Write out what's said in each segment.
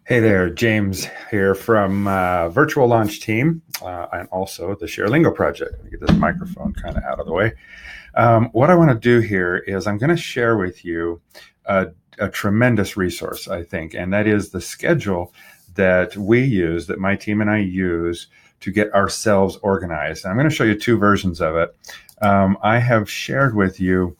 Hey there, James here from Virtual Launch Team and also the ShareLingo project. Let me get this microphone kind of out of the way. What I want to do here is I'm going to share with you a tremendous resource, I think, and that is the schedule that we use, that my team and I use to get ourselves organized. And I'm going to show you two versions of it. I have shared with you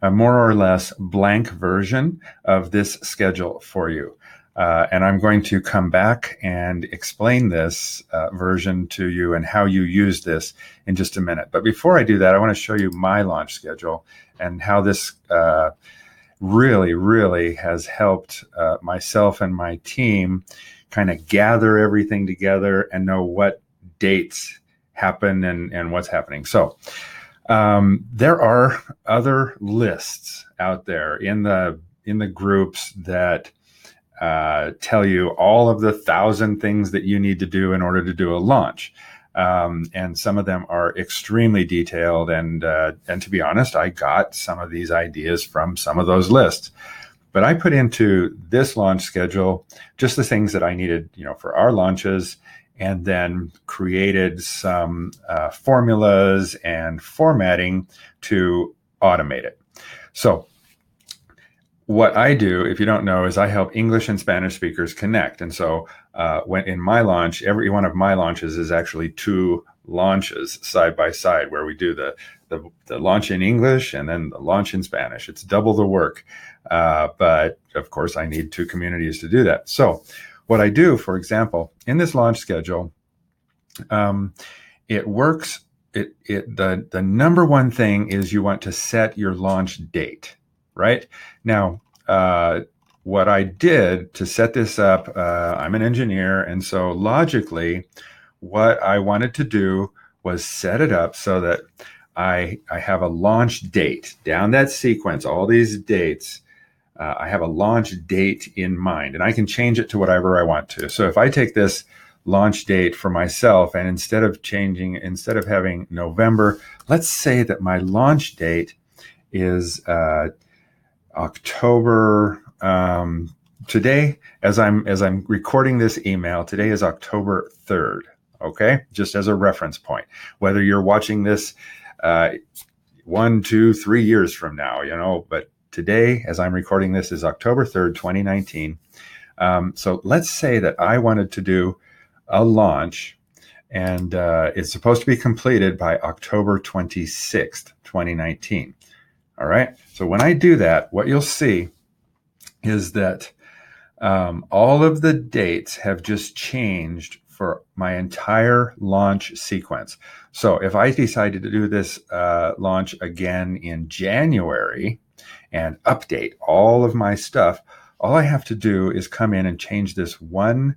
a more or less blank version of this schedule for you. And I'm going to come back and explain this version to you and how you use this in just a minute. But before I do that, I want to show you my launch schedule and how this really has helped myself and my team kind of gather everything together and know what dates happen and what's happening. So there are other lists out there in the groups that tell you all of the 1,000 things that you need to do in order to do a launch. And some of them are extremely detailed. And to be honest, I got some of these ideas from some of those lists. But I put into this launch schedule just the things that I needed, for our launches, and then created some formulas and formatting to automate it. So what I do, if you don't know, is I help English and Spanish speakers connect. And so when in my launch, every one of my launches is actually two launches side by side, where we do the launch in English and then the launch in Spanish. It's double the work. But of course, I need two communities to do that. So what I do, for example, in this launch schedule, it works. The number one thing is you want to set your launch date, right? Now, what I did to set this up, I'm an engineer, and so logically, what I wanted to do was set it up so that I have a launch date down that sequence, all these dates. I have a launch date in mind, and I can change it to whatever I want to. So if I take this launch date for myself, and instead of having November, let's say that my launch date is October. Today, as I'm recording this email, today is October 3rd. Okay, just as a reference point. Whether you're watching this 1, 2, 3 years from now, but today, as I'm recording this, is October 3rd, 2019. So let's say that I wanted to do a launch, and it's supposed to be completed by October 26th, 2019. All right. So when I do that, what you'll see is that all of the dates have just changed for my entire launch sequence. So if I decided to do this launch again in January, and update all of my stuff, all I have to do is come in and change this one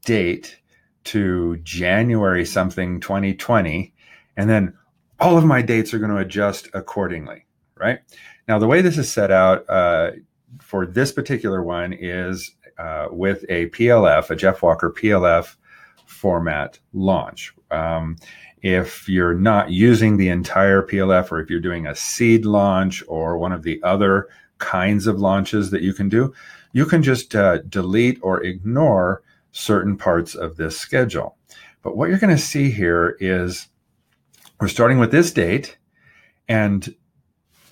date to January something 2020, and then all of my dates are going to adjust accordingly, right? Now, the way this is set out for this particular one is with a PLF, a Jeff Walker PLF format launch. If you're not using the entire PLF, or if you're doing a seed launch or one of the other kinds of launches that you can do, you can just delete or ignore certain parts of this schedule. But what you're going to see here is we're starting with this date, and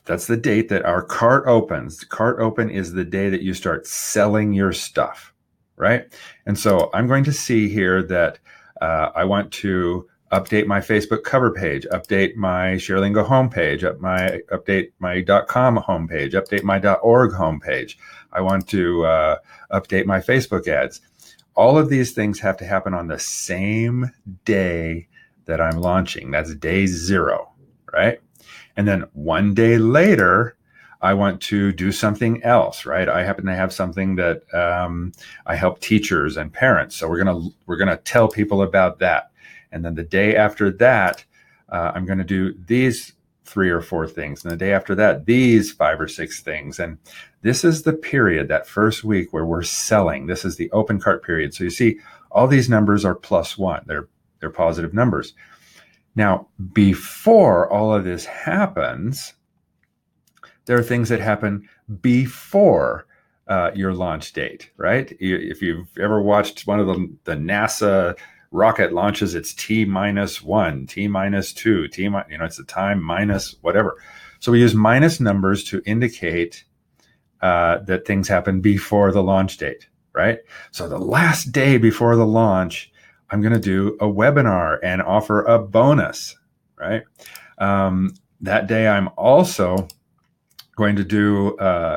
that's the date that our cart opens. The cart open is the day that you start selling your stuff, right? And so I'm going to see here that I want to update my Facebook cover page, update my ShareLingo homepage, update my .com homepage, update my .org homepage. I want to update my Facebook ads. All of these things have to happen on the same day that I'm launching. That's day 0, right? And then one day later, I want to do something else, right? I happen to have something that I help teachers and parents. So we're gonna tell people about that. And then the day after that, I'm going to do these 3 or 4 things. And the day after that, these 5 or 6 things. And this is the period, that first week, where we're selling. This is the open cart period. So you see, all these numbers are +1. They're positive numbers. Now, before all of this happens, there are things that happen before your launch date, right? If you've ever watched one of the NASA rocket launches, it's T-1, T-2, it's the time minus whatever. So we use minus numbers to indicate that things happen before the launch date, right? So the last day before the launch, I'm going to do a webinar and offer a bonus, right? That day, I'm also going to do,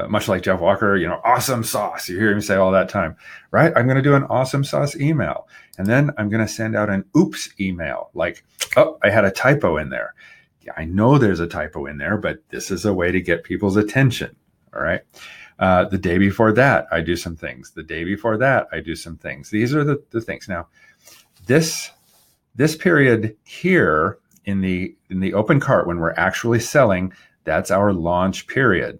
much like Jeff Walker, awesome sauce. You hear him say all that time, right? I'm going to do an awesome sauce email. And then I'm going to send out an oops email, like, oh, I had a typo in there. Yeah, I know there's a typo in there, but this is a way to get people's attention. All right. The day before that, I do some things. The day before that, I do some things. These are the things. Now, this period here in the open cart, when we're actually selling, that's our launch period.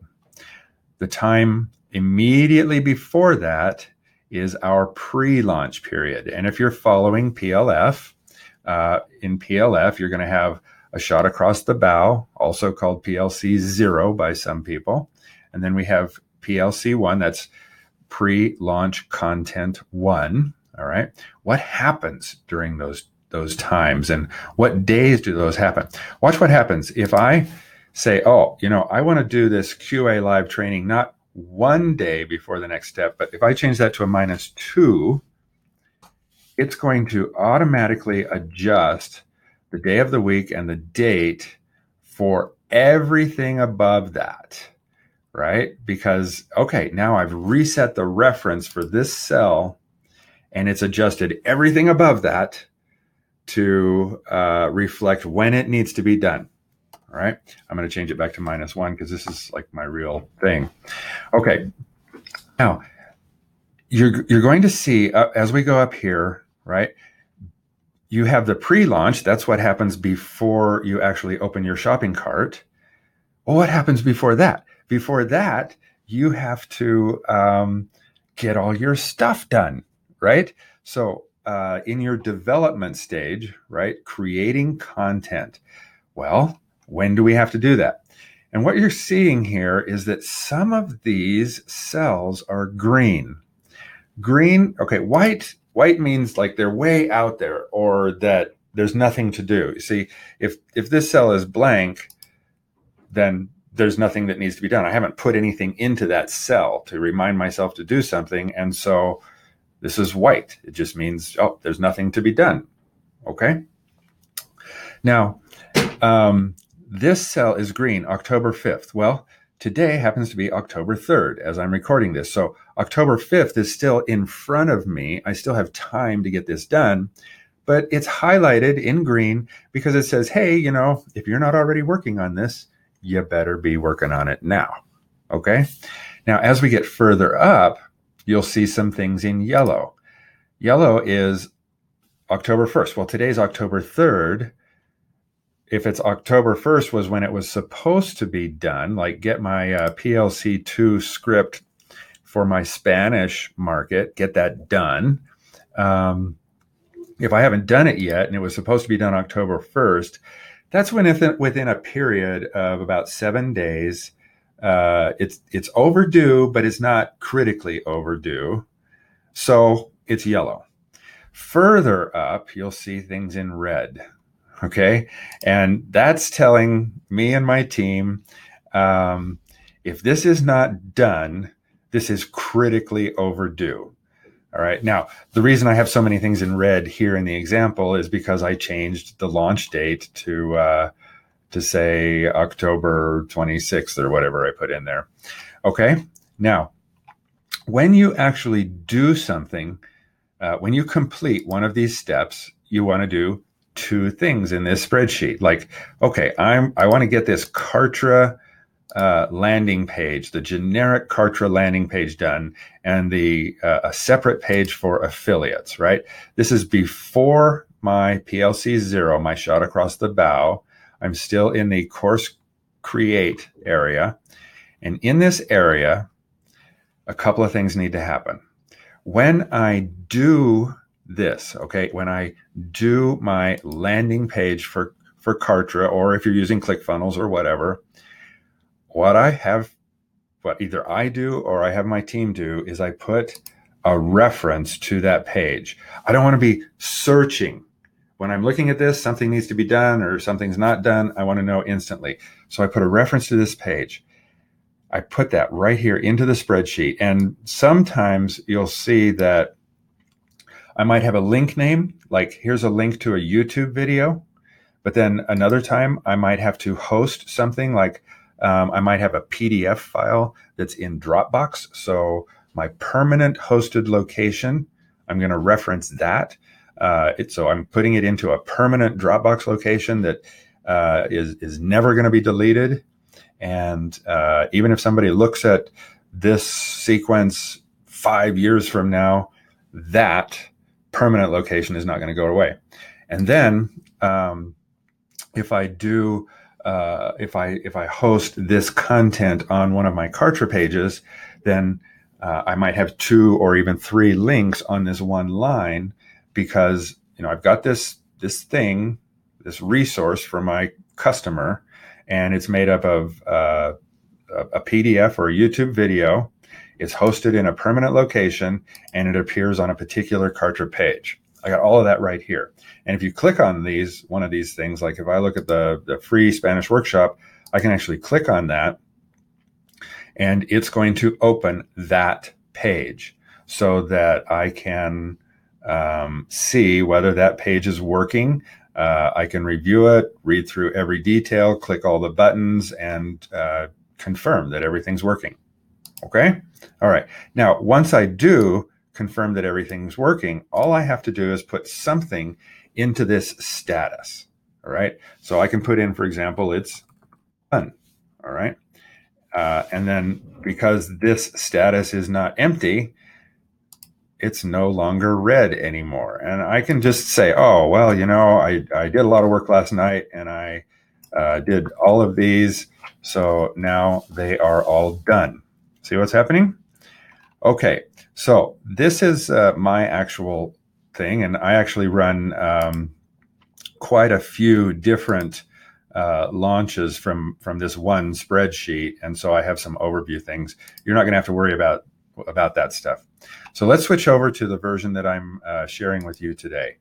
The time immediately before that is our pre-launch period. And if you're following PLF, in PLF, you're going to have a shot across the bow, also called PLC 0 by some people. And then we have PLC 1, that's pre-launch content 1. All right. What happens during those times, and what days do those happen? Watch what happens if I say, oh, I want to do this QA live training not one day before the next step, but if I change that to a -2, it's going to automatically adjust the day of the week and the date for everything above that, right? Because, okay, now I've reset the reference for this cell, and it's adjusted everything above that to reflect when it needs to be done. All right. I'm going to change it back to -1 because this is like my real thing. Okay. Now, you're going to see as we go up here, right? You have the pre-launch. That's what happens before you actually open your shopping cart. Well, what happens before that? Before that, you have to get all your stuff done, right? So in your development stage, right, creating content. Well, when do we have to do that? And what you're seeing here is that some of these cells are green. Green, okay, white means like they're way out there, or that there's nothing to do. You see, if this cell is blank, then there's nothing that needs to be done. I haven't put anything into that cell to remind myself to do something. And so this is white. It just means, oh, there's nothing to be done. Okay. Now, this cell is green, October 5th. Well, today happens to be October 3rd as I'm recording this. So October 5th is still in front of me. I still have time to get this done, but it's highlighted in green because it says, hey, if you're not already working on this, you better be working on it now. Okay. Now, as we get further up, you'll see some things in yellow. Yellow is October 1st. Well, today's October 3rd. If it's October 1st was when it was supposed to be done, like get my PLC2 script for my Spanish market, get that done. If I haven't done it yet and it was supposed to be done October 1st, that's when within a period of about 7 days, it's overdue, but it's not critically overdue. So it's yellow. Further up, you'll see things in red. Okay. And that's telling me and my team, if this is not done, this is critically overdue. All right. Now, the reason I have so many things in red here in the example is because I changed the launch date to say October 26th or whatever I put in there. Okay. Now, when you actually do something, when you complete one of these steps, you want to do 2 things in this spreadsheet. Like, okay, I want to get this Kartra landing page, the generic Kartra landing page done, and a separate page for affiliates, right? This is before my PLC 0, my shot across the bow. I'm still in the course create area. And in this area, a couple of things need to happen. When I do this, okay, when I do my landing page for Kartra, or if you're using ClickFunnels or whatever, what I have what either I do or I have my team do is I put a reference to that page. I don't want to be searching. When I'm looking at this, something needs to be done or something's not done. I want to know instantly. So I put a reference to this page. I put that right here into the spreadsheet. And sometimes you'll see that I might have a link name, like here's a link to a YouTube video. But then another time I might have to host something like I might have a PDF file that's in Dropbox. So my permanent hosted location, I'm going to reference that. So I'm putting it into a permanent Dropbox location that is never going to be deleted. And even if somebody looks at this sequence 5 years from now, that permanent location is not going to go away. And then if I do, if I host this content on one of my Kartra pages, then I might have 2 or even 3 links on this one line, because I've got this thing, this resource for my customer, and it's made up of a PDF or a YouTube video. It's hosted in a permanent location, and it appears on a particular Kartra page. I got all of that right here. And if you click on one of these things, like if I look at the free Spanish workshop, I can actually click on that, and it's going to open that page so that I can see whether that page is working. I can review it, read through every detail, click all the buttons, and confirm that everything's working. Okay? All right. Now, once I do confirm that everything's working, all I have to do is put something into this status. All right. So I can put in, for example, it's done. All right. And then because this status is not empty, it's no longer red anymore. And I can just say, oh, well, I did a lot of work last night, and I did all of these. So now they are all done. See what's happening? Okay. So this is my actual thing, and I actually run quite a few different launches from this one spreadsheet, and so I have some overview things. You're not going to have to worry about that stuff. So let's switch over to the version that I'm sharing with you today.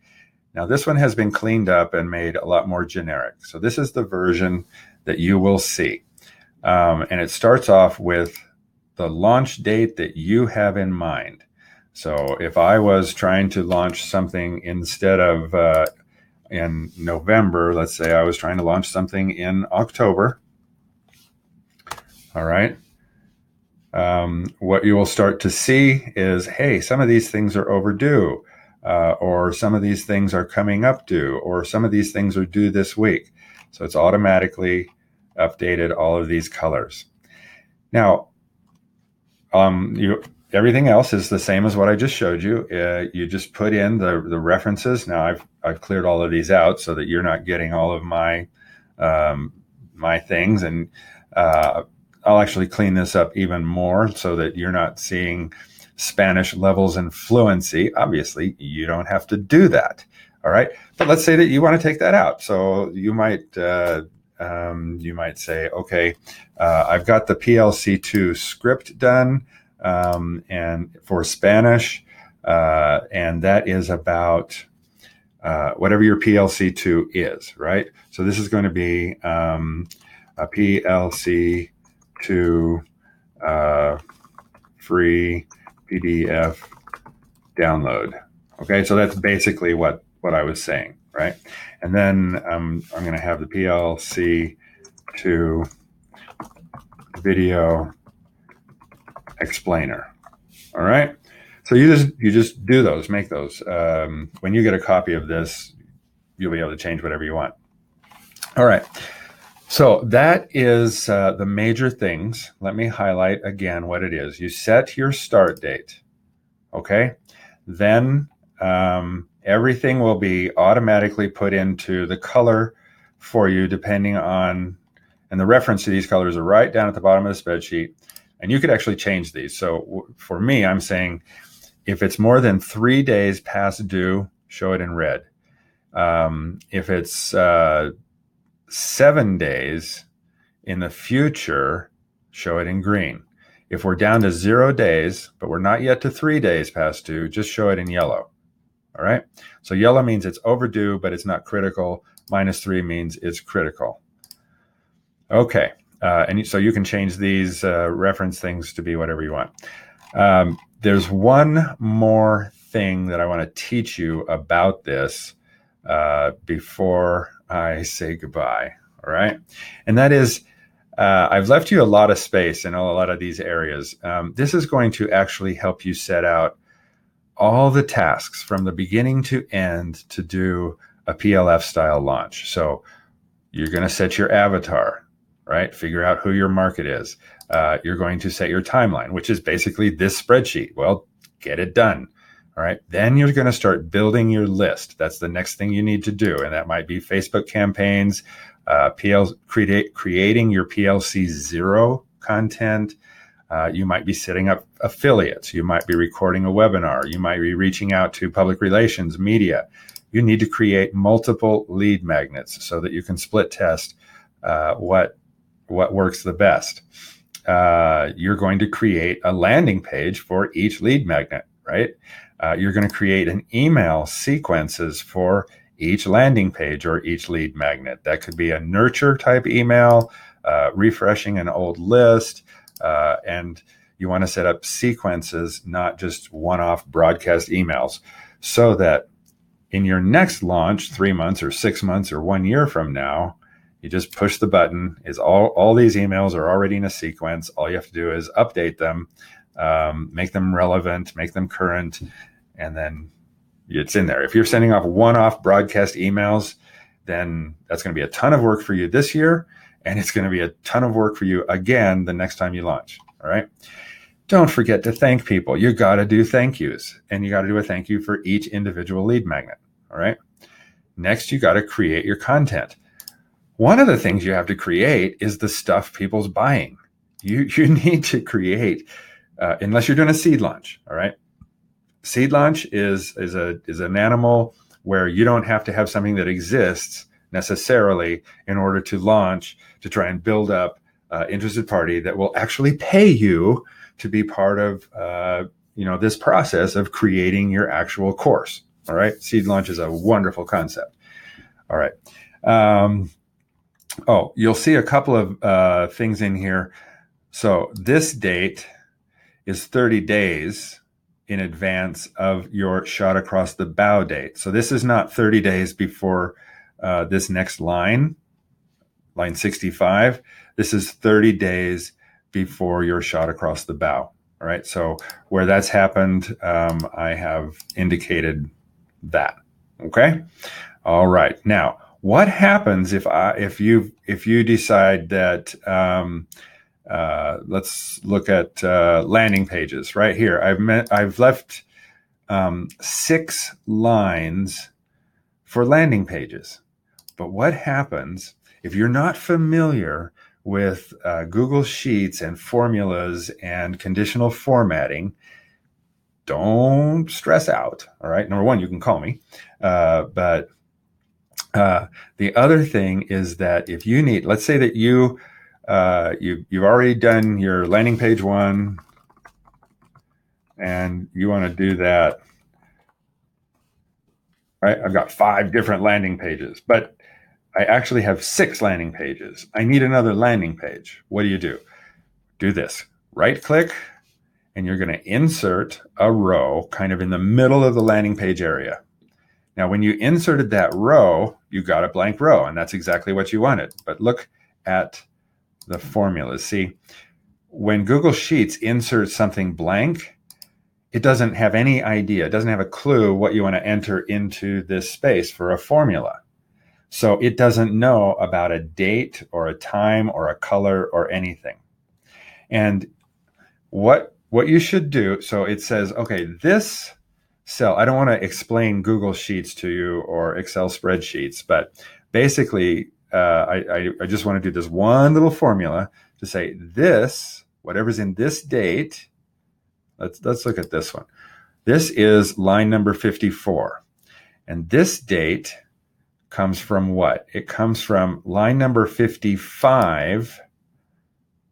Now, this one has been cleaned up and made a lot more generic. So this is the version that you will see, and it starts off with the launch date that you have in mind. So if I was trying to launch something instead of in November, let's say I was trying to launch something in October. All right. What you will start to see is, hey, some of these things are overdue, or some of these things are coming up due, or some of these things are due this week. So it's automatically updated all of these colors. Now, everything else is the same as what I just showed you. You just put in the references. Now I've cleared all of these out so that you're not getting all of my my things, and I'll actually clean this up even more so that you're not seeing Spanish levels and fluency. Obviously, you don't have to do that. All right, but let's say that you want to take that out. So you might say, okay, I've got the PLC2 script done, and for Spanish, and that is about whatever your PLC2 is, right? So this is going to be a PLC2 free PDF download. Okay, so that's basically what I was saying, right? And then I'm going to have the PLC2 video explainer. All right. So you just do those, make those. When you get a copy of this, you'll be able to change whatever you want. All right. So that is the major things. Let me highlight again what it is. You set your start date. Okay. Then everything will be automatically put into the color for you, depending on, and the reference to these colors are right down at the bottom of the spreadsheet. And you could actually change these. So for me, I'm saying if it's more than 3 days past due, show it in red. If it's 7 days in the future, show it in green. If we're down to 0 days, but we're not yet to 3 days past due, just show it in yellow. All right. So yellow means it's overdue, but it's not critical. -3 means it's critical. Okay. And so you can change these reference things to be whatever you want. There's one more thing that I want to teach you about this before I say goodbye. All right. And that is, I've left you a lot of space in a lot of these areas. This is going to actually help you set out all the tasks from the beginning to end to do a PLF style launch. So you're going to set your avatar, right? Figure out who your market is. You're going to set your timeline, which is basically this spreadsheet. Well, get it done. All right. Then you're going to start building your list. That's the next thing you need to do. And that might be Facebook campaigns, creating your PLC 0 content. You might be setting up affiliates. You might be recording a webinar. You might be reaching out to public relations, media. You need to create multiple lead magnets so that you can split test what works the best. You're going to create a landing page for each lead magnet, right? You're going to create an email sequences for each landing page or each lead magnet. That could be a nurture type email, refreshing an old list, and you want to set up sequences, not just one-off broadcast emails, so that in your next launch, 3 months or 6 months or 1 year from now, you just push the button. Is all these emails are already in a sequence. All you have to do is update them, make them relevant, make them current, and then it's in there. If you're sending off one-off broadcast emails, then that's going to be a ton of work for you this year, and it's going to be a ton of work for you again the next time you launch. All right. Don't forget to thank people. You got to do thank yous, and you got to do a thank you for each individual lead magnet. All right. Next, you got to create your content. One of the things you have to create is the stuff people's buying. You need to create, unless you're doing a seed launch. All right. Seed launch is an animal where you don't have to have something that exists necessarily in order to launch, to try and build up interested party that will actually pay you to be part of this process of creating your actual course. All right. Seed launch is a wonderful concept. All right. You'll see a couple of things in here. So this date is 30 days in advance of your shot across the bow date. So this is not 30 days before this next line 65. This is 30 days before your shot across the bow. All right. So where that's happened, I have indicated that. Okay. All right. Now, what happens if you decide that, let's look at landing pages right here. I've left 6 lines for landing pages. But what happens if you're not familiar with Google Sheets and formulas and conditional formatting? Don't stress out. All right. Number one, you can call me. But the other thing is that if you need, let's say that you've already done your landing page 1 and you want to do that. Right. I've got 5 different landing pages, but I actually have 6 landing pages. I need another landing page. What do? Do this. Right click, and you're going to insert a row kind of in the middle of the landing page area. Now, when you inserted that row, you got a blank row, and that's exactly what you wanted. But look at the formulas. See, when Google Sheets inserts something blank, it doesn't have any idea. It doesn't have a clue what you want to enter into this space for a formula. So it doesn't know about a date or a time or a color or anything. And what you should do, so it says, okay, this cell, I don't want to explain Google Sheets to you or Excel spreadsheets, but basically I just want to do this one little formula to say this, whatever's in this date, let's look at this one. This is line number 54. And this date comes from what? It comes from line number 55,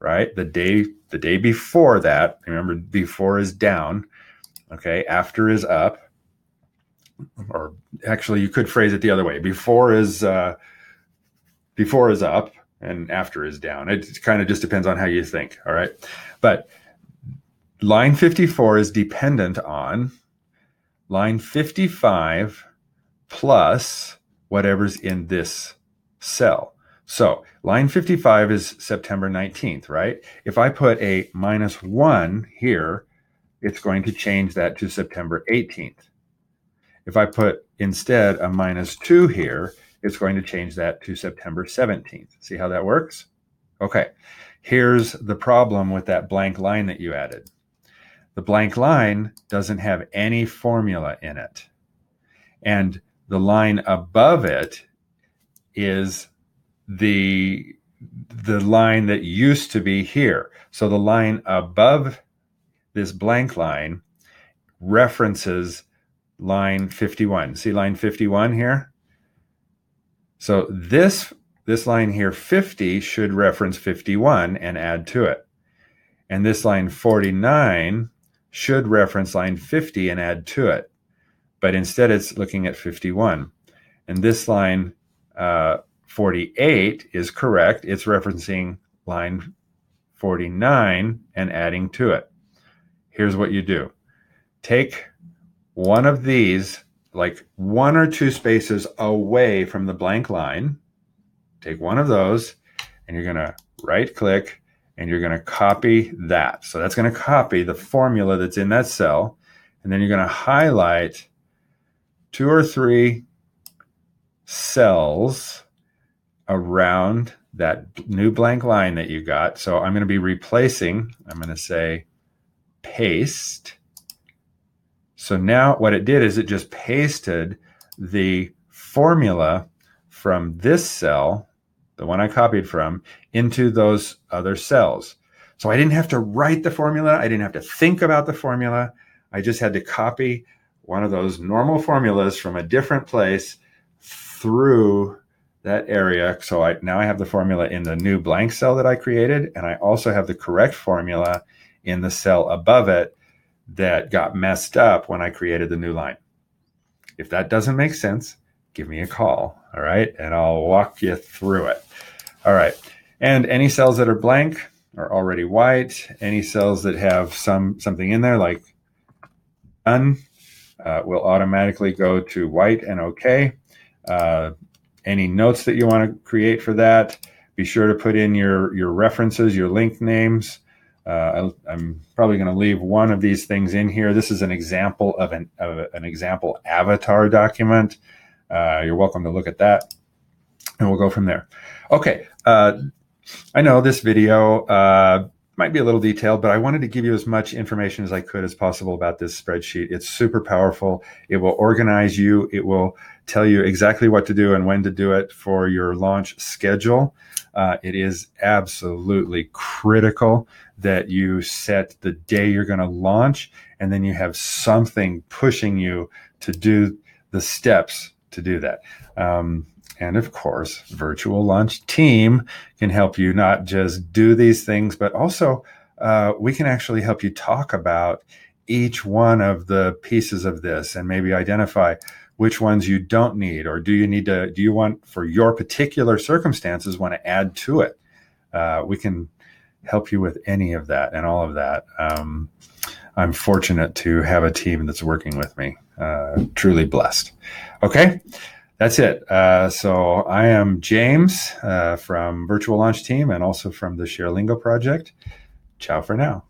right? The day the day before that, remember before is down, okay, after is up, or actually you could phrase it the other way. Before is up and after is down. It kind of just depends on how you think, all right? But line 54 is dependent on line 55 plus whatever's in this cell. So line 55 is September 19th, right? If I put a -1 here, it's going to change that to September 18th. If I put instead a -2 here, it's going to change that to September 17th. See how that works? Okay, here's the problem with that blank line that you added. The blank line doesn't have any formula in it. And the line above it is the line that used to be here. So the line above this blank line references line 51. See line 51 here? So this line here, 50, should reference 51 and add to it. And this line 49 should reference line 50 and add to it. But instead it's looking at 51. And this line 48 is correct. It's referencing line 49 and adding to it. Here's what you do. Take one of these, like 1 or 2 spaces away from the blank line. Take one of those and you're going to right click and you're going to copy that. So that's going to copy the formula that's in that cell. And then you're going to highlight 2 or 3 cells around that new blank line that you got. So I'm going to be replacing, I'm going to say paste. So now what it did is it just pasted the formula from this cell, the one I copied from, into those other cells. So I didn't have to write the formula. I didn't have to think about the formula. I just had to copy one of those normal formulas from a different place through that area. So now I have the formula in the new blank cell that I created, and I also have the correct formula in the cell above it that got messed up when I created the new line. If that doesn't make sense, give me a call, all right? And I'll walk you through it. All right. And any cells that are blank are already white. Any cells that have something in there like none will automatically go to white and okay. Any notes that you want to create for that, be sure to put in your references, your link names. I'm probably going to leave one of these things in here. This is an example of an example avatar document. You're welcome to look at that, and we'll go from there. Okay. I know this video might be a little detailed, but I wanted to give you as much information as I could as possible about this spreadsheet. It's super powerful. It will organize you. It will tell you exactly what to do and when to do it for your launch schedule. It is absolutely critical that you set the day you're going to launch, and then you have something pushing you to do the steps to do that. And of course, Virtual Launch Team can help you not just do these things, but also we can actually help you talk about each one of the pieces of this and maybe identify which ones you don't need, or do you want, for your particular circumstances, want to add to it. We can help you with any of that and all of that. I'm fortunate to have a team that's working with me. Truly blessed. Okay. That's it. So I am James from Virtual Launch Team and also from the ShareLingo project. Ciao for now.